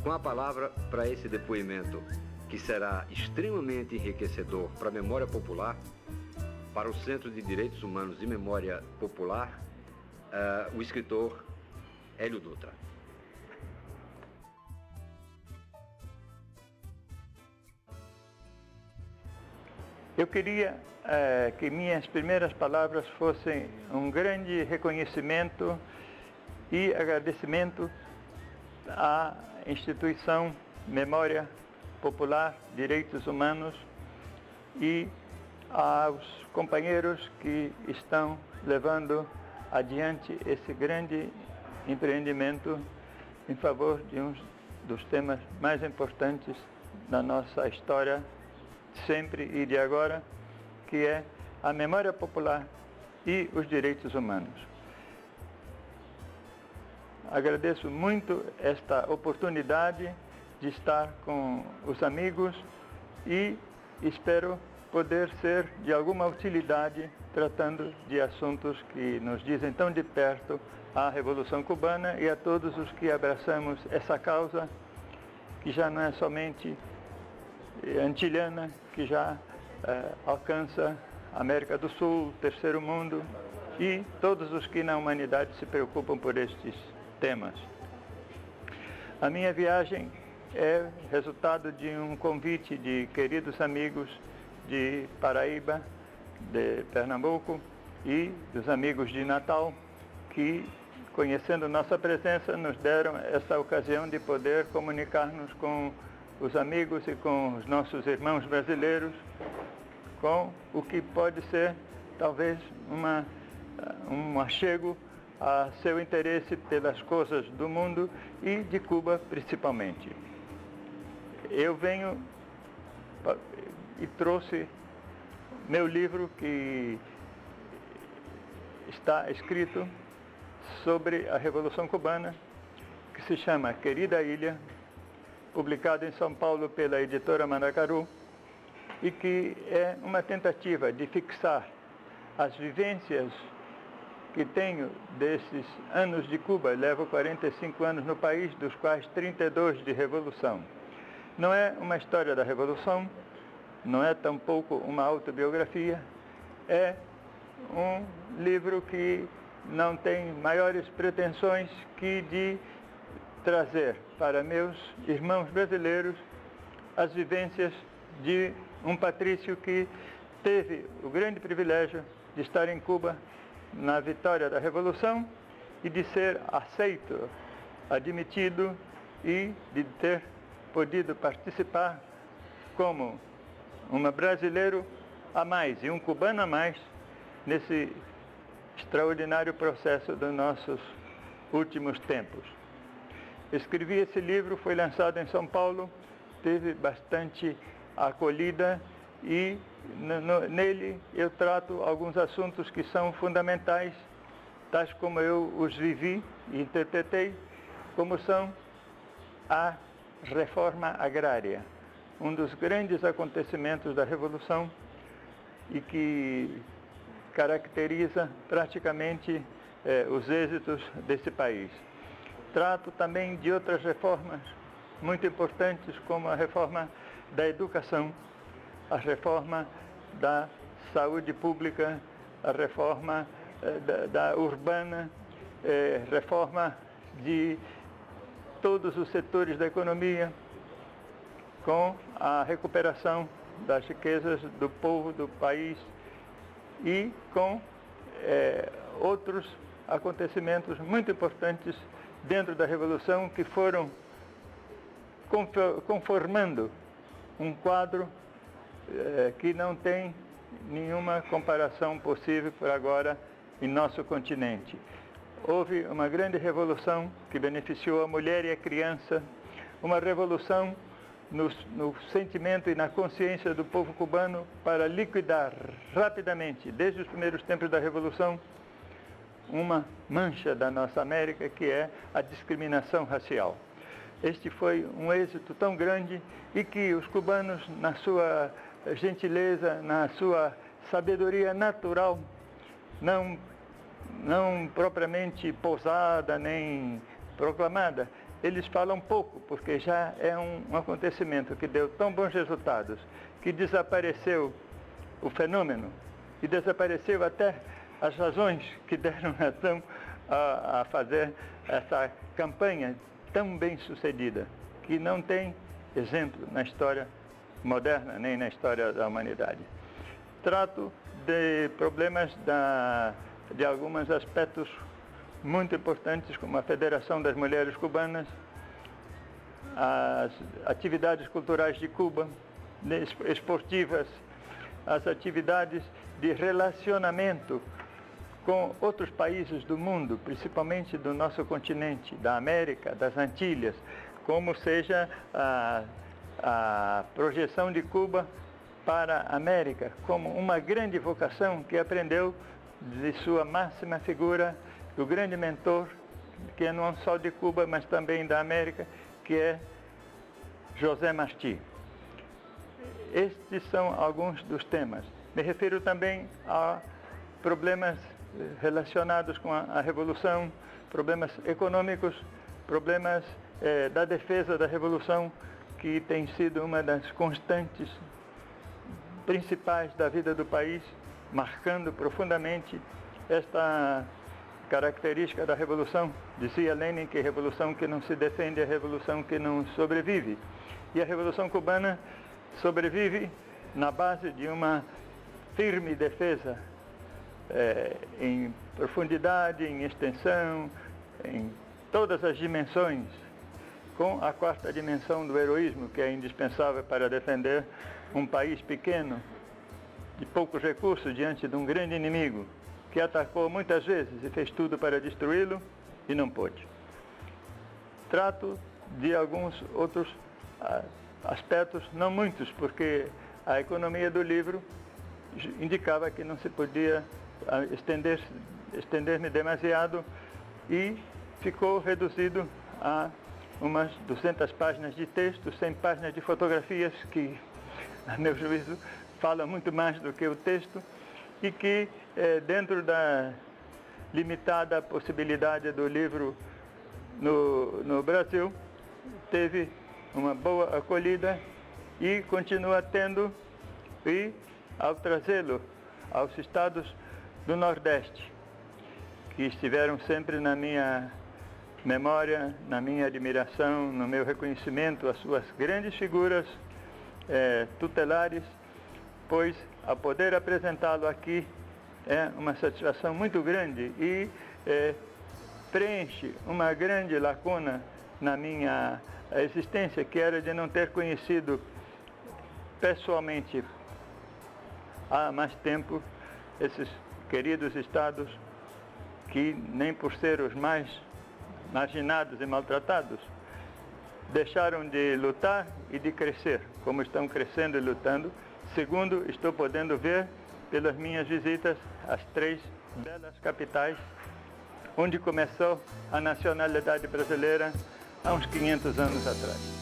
Com a palavra para esse depoimento, que será extremamente enriquecedor para a memória popular, para o Centro de Direitos Humanos e Memória Popular, o escritor Hélio Dutra. Eu queria que minhas primeiras palavras fossem um grande reconhecimento e agradecimento à instituição Memória Popular, Direitos Humanos e aos companheiros que estão levando adiante esse grande empreendimento em favor de um dos temas mais importantes da nossa história, sempre e de agora, que é a memória popular e os direitos humanos. Agradeço muito esta oportunidade de estar com os amigos e espero poder ser de alguma utilidade tratando de assuntos que nos dizem tão de perto a Revolução Cubana e a todos os que abraçamos essa causa, que já não é somente antilhana, que já alcança a América do Sul, Terceiro Mundo e todos os que na humanidade se preocupam por estes temas. A minha viagem é resultado de um convite de queridos amigos de Paraíba, de Pernambuco e dos amigos de Natal, que, conhecendo nossa presença, nos deram essa ocasião de poder comunicar-nos com os amigos e com os nossos irmãos brasileiros, com o que pode ser, talvez, um achego a seu interesse pelas coisas do mundo e de Cuba, principalmente. Eu venho e trouxe meu livro que está escrito sobre a Revolução Cubana, que se chama Querida Ilha, publicado em São Paulo pela editora Mandacaru, e que é uma tentativa de fixar as vivências que tenho desses anos de Cuba. Levo 45 anos no país, dos quais 32 de revolução. Não é uma história da revolução, não é tampouco uma autobiografia, é um livro que não tem maiores pretensões que de trazer para meus irmãos brasileiros as vivências de um patrício que teve o grande privilégio de estar em Cuba na vitória da Revolução e de ser aceito, admitido e de ter podido participar como um brasileiro a mais e um cubano a mais nesse extraordinário processo dos nossos últimos tempos. Escrevi esse livro, foi lançado em São Paulo, teve bastante acolhida e nele eu trato alguns assuntos que são fundamentais, tais como eu os vivi e interpretei, como são a reforma agrária, um dos grandes acontecimentos da Revolução e que caracteriza praticamente os êxitos desse país. Trato também de outras reformas muito importantes, como a reforma da educação, a reforma da saúde pública, a reforma da urbana, reforma de todos os setores da economia, com a recuperação das riquezas do povo, do país e com outros acontecimentos muito importantes dentro da Revolução que foram conformando um quadro que não tem nenhuma comparação possível por agora em nosso continente. Houve uma grande revolução que beneficiou a mulher e a criança, uma revolução no sentimento e na consciência do povo cubano para liquidar rapidamente, desde os primeiros tempos da Revolução, uma mancha da nossa América, que é a discriminação racial. Este foi um êxito tão grande e que os cubanos, na sua gentileza, na sua sabedoria natural, não propriamente pousada nem proclamada, eles falam pouco, porque já é um acontecimento que deu tão bons resultados, que desapareceu o fenômeno e desapareceu até as razões que deram razão a fazer essa campanha tão bem sucedida, que não tem exemplo na história moderna, nem na história da humanidade. Trato de problemas de alguns aspectos muito importantes, como a Federação das Mulheres Cubanas, as atividades culturais de Cuba, esportivas, as atividades de relacionamento com outros países do mundo, principalmente do nosso continente, da América, das Antilhas, como seja a projeção de Cuba para a América, como uma grande vocação que aprendeu de sua máxima figura, do grande mentor, que é não só de Cuba, mas também da América, que é José Martí. Estes são alguns dos temas. Me refiro também a problemas relacionados com a Revolução, problemas econômicos, problemas da defesa da Revolução, que tem sido uma das constantes principais da vida do país, marcando profundamente esta característica da Revolução. Dizia Lenin que revolução que não se defende é revolução que não sobrevive. E a Revolução Cubana sobrevive na base de uma firme defesa em profundidade, em extensão, em todas as dimensões, com a quarta dimensão do heroísmo, que é indispensável para defender um país pequeno, de poucos recursos, diante de um grande inimigo, que atacou muitas vezes e fez tudo para destruí-lo e não pôde. Trato de alguns outros aspectos, não muitos, porque a economia do livro indicava que não se podia estender-me demasiado e ficou reduzido a umas 200 páginas de texto, 100 páginas de fotografias, que, a meu juízo, falam muito mais do que o texto e que, dentro da limitada possibilidade do livro no Brasil, teve uma boa acolhida e continua tendo, e ao trazê-lo aos estados do Nordeste, que estiveram sempre na minha memória, na minha admiração, no meu reconhecimento, as suas grandes figuras tutelares, pois a poder apresentá-lo aqui é uma satisfação muito grande e preenche uma grande lacuna na minha existência, que era de não ter conhecido pessoalmente há mais tempo esses queridos estados que, nem por ser os mais marginados e maltratados, deixaram de lutar e de crescer, como estão crescendo e lutando, segundo estou podendo ver pelas minhas visitas às 3 belas capitais, onde começou a nacionalidade brasileira há uns 500 anos atrás.